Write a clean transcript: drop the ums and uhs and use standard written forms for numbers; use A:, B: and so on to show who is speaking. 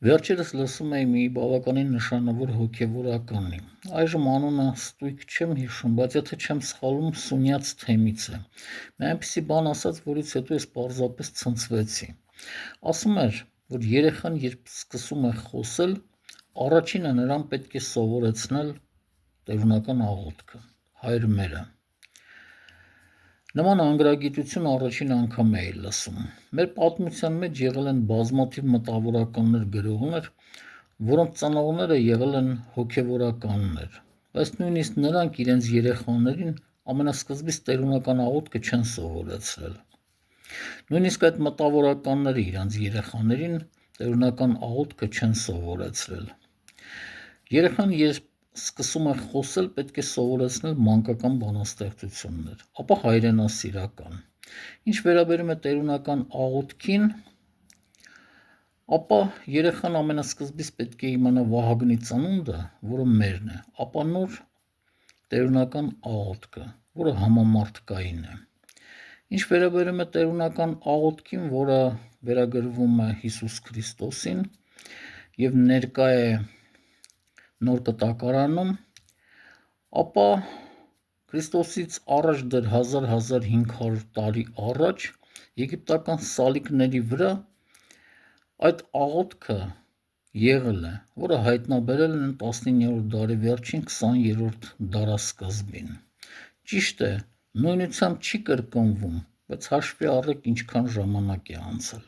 A: Վերջերս լսում էի մի բավականին նշանավոր հոգևորականի։ Այժմ անունը ստույգ չեմ հիշում, բայց եթե չեմ սխալվում, Սունյաց Թեմից է։ Մի այնպիսի բան ասաց, որից հետո ես պարզապես ցնցվեցի։ Ասում էր, որ երեխան երբ սկսում է խոսել, առաջինը նրան պետք է սովորեցնել տերունական աղոթքը՝ Հայր մերը։ Նման անգրագիտություն առաջին անգամ էի լսում։ Մեր պատմության մեջ եղել են բազմաթիվ մտավորականներ, գրողներ, որոնց ծնողները եղել են հոգևորականներ, բայց նույնիսկ նրանք իրենց երեխաներին ամենասկզբից տերունական աղոթքը չեն սովորեցրել։ Նույնիսկ այդ մտավորականները իրենց երեխաներին տերունական աղոթքը չեն սովորեցրել։ Երեխան երբ սկսում է խոսել, պետք է սովորեցնել մանկական բանաստեղծություններ, ապա հայրենասիրական։ Ինչ վերաբերում է տերունական աղոթքին, ապա երեխան ամենասկզբից պետք է իմանա Վահագնի ծնունդը, որը մերն է, ապա նոր տերունական աղոթքը, որը համամարտկային է։ Ինչ վերաբերում է տերունական աղոթքին, որը վերագրվում է Հիսուս Քրիստոսին եւ ներկա է Նոր Կտակարանում, ապա Քրիստոսից առաջ դեռ 1500 տարի առաջ եգիպտական սալիկների վրա այդ աղոթքը եղել է, որը հայտնաբերել են 19-րդ դարի վերջին 20-րդ դարասկզբին։ Ճիշտ է, նույնությամբ չի կրկնվում, բայց հաշվի առեք ինչքան ժամանակ է անցել։